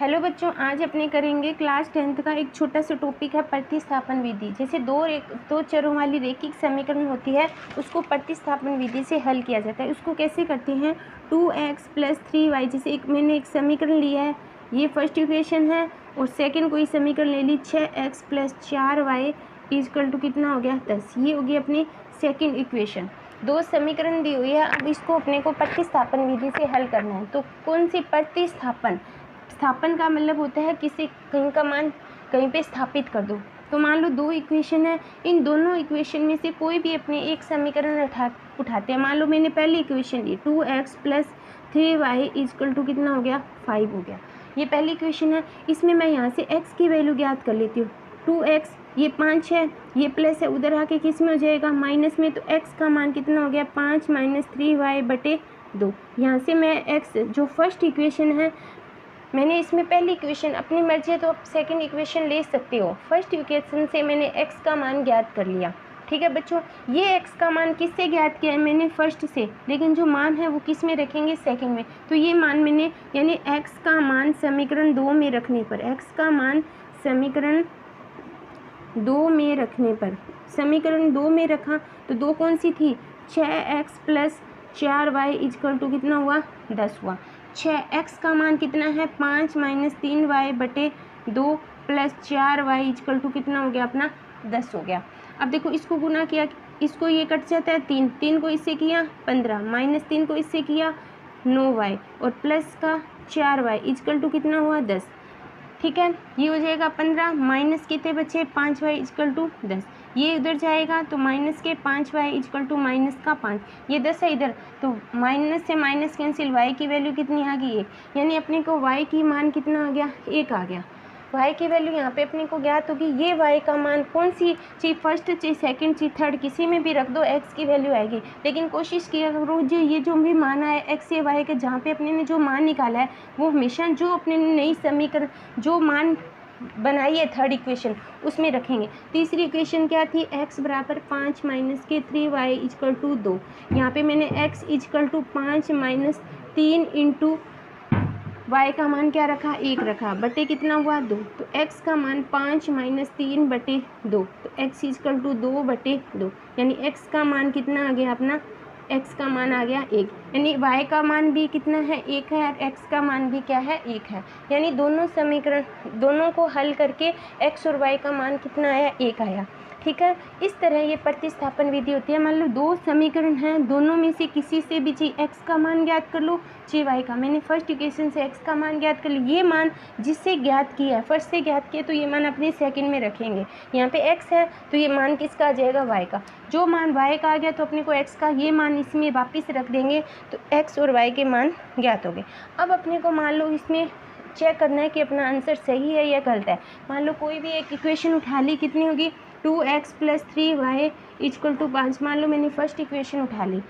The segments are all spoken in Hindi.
हेलो बच्चों, आज अपने करेंगे क्लास 10th का एक छोटा सा टॉपिक है प्रतिस्थापन विधि। जैसे दो चरों वाली रैखिक समीकरण होती है, उसको प्रतिस्थापन विधि से हल किया जाता है। उसको कैसे करते हैं? 2x + 3y, जैसे मैंने एक समीकरण लिया है, ये फर्स्ट इक्वेशन है, और सेकंड कोई समीकरण ले ली 6x + 4y = कितना हो गया? 10। ये होगी अपनी सेकेंड इक्वेशन। दो समीकरण दी हुई है, अब इसको अपने को प्रतिस्थापन विधि से हल करना है। तो कौन सी प्रतिस्थापन? स्थापन का मतलब होता है किसी कहीं का मान कहीं पे स्थापित कर दो। तो मान लो दो इक्वेशन है, इन दोनों इक्वेशन में से कोई भी अपने एक समीकरण उठाते हैं। मान लो मैंने पहली इक्वेशन ली 2x + 3y = कितना हो गया? 5 हो गया। ये पहली इक्वेशन है। इसमें मैं यहाँ से x की वैल्यू ज्ञात कर लेती हूँ। 2x ये 5 है, ये प्लस है, उधर आके किस में हो जाएगा? माइनस में। तो x का मान कितना हो गया? 5 - 3y/2। यहाँ से मैं x जो फर्स्ट इक्वेशन है, मैंने इसमें पहली इक्वेशन, अपनी मर्जी है तो आप सेकंड इक्वेशन ले सकते हो। फर्स्ट इक्वेशन से मैंने x का मान ज्ञात कर लिया। ठीक है बच्चों, ये x का मान किससे ज्ञात किया है? मैंने फर्स्ट से, लेकिन जो मान है वो किस में रखेंगे? सेकंड में। तो ये मान मैंने, यानी x का मान समीकरण 2 में रखने पर, x का मान समीकरण 2 में रखने पर, समीकरण 2 में रखा तो 2 कौन सी थी? 6x + 4y = कितना हुआ? 10 हुआ। 6x का मान कितना है? 5 - 3y/2 + 4y = कितना हो गया अपना? 10 हो गया। अब देखो इसको गुना किया, इसको ये कट जाता है 3 को इससे किया 15, -3 को इससे किया 9y, और प्लस का 4y = कितना हुआ? 10। ठीक है, ये हो जाएगा 15, माइनस कितने बचे? 5y = 10। ये उधर जाएगा तो माइनस के 5y = -5, ये 10 है इधर, तो माइनस से माइनस कैंसिल, y की वैल्यू कितनी आ गई? 1। यानी अपने को y की मान कितना आ गया? 1 आ गया। y की वैल्यू यहाँ पे अपने को ज्ञात होगी। ये y का मान कौन सी चीज़, फर्स्ट चीज़, सेकंड चीज़, थर्ड, किसी में भी रख दो x की वैल्यू आएगी। लेकिन कोशिश किया करो जो ये जो भी मान आए x या y के, जहाँ पे अपने ने जो मान निकाला है वो हमेशा जो अपने नई समीकरण जो मान बनाई है थर्ड इक्वेशन उसमें रखेंगे। तीसरी इक्वेशन क्या थी? x = 5 - 3y = 2। यहाँ पे मैंने x = 5 - 3 × y का मान क्या रखा? 1 रखा, बटे कितना हुआ? 2। तो x का मान 5 - 3/2, तो x = 2/2, यानी x का मान कितना आ गया अपना? x का मान आ गया 1। यानी y का मान भी कितना है? 1 है, और x का मान भी क्या है? 1 है। यानी दोनों समीकरण, दोनों को हल करके x और y का मान कितना आया? 1 आया। ठीक है, इस तरह ये प्रतिस्थापन विधि होती है। मान लो दो समीकरण हैं, दोनों में से किसी से भी चाहिए x का मान ज्ञात कर लो, चाहिए y का। मैंने फर्स्ट इक्वेशन से x का मान ज्ञात कर लिया, ये मान जिससे ज्ञात किया है, फर्स्ट से ज्ञात किया, तो ये मान अपने सेकंड में रखेंगे। यहाँ पे x है तो ये मान किसका आ जाएगा? y का। जो मान y का आ गया तो अपने को x का ये मान इसमें वापस रख देंगे, तो x और y के मान ज्ञात हो गए। अब अपने को मान लो इसमें चेक करना है कि अपना आंसर सही है या गलत है। मान लो कोई भी एक इक्वेशन उठा ली, कितनी होगी? 2x + 3y = 5। मान लो मैंने फर्स्ट इक्वेशन उठा ली।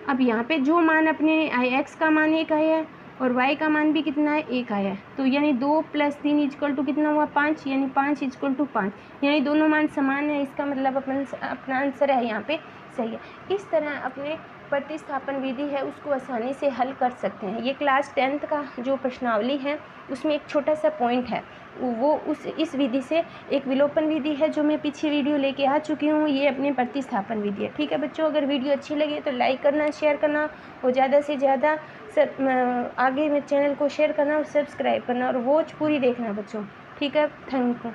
अब यहाँ पे जो मान अपने x का मान 1 आया है और y का मान भी कितना है? 1 आया है। तो यानी 2 + 3 = कितना हुआ? 5, यानी 5 = 5, यानी दोनों मान समान है। इसका मतलब अपना आंसर है यहाँ पे सही है। इस तरह अपने प्रतिस्थापन विधि है उसको आसानी से हल कर सकते हैं। ये क्लास 10th का जो प्रश्नावली है उसमें एक छोटा सा पॉइंट है, वो इस विधि से एक विलोपन विधि है जो मैं पीछे वीडियो लेके आ चुकी हूँ। ये अपनी प्रतिस्थापन विधि है। ठीक है बच्चों, अगर वीडियो अच्छी लगे तो लाइक करना, शेयर करना, और ज़्यादा से ज़्यादा आगे मेरे चैनल को शेयर करना और सब्सक्राइब करना, और वॉच पूरी देखना बच्चों। ठीक है, थैंक यू।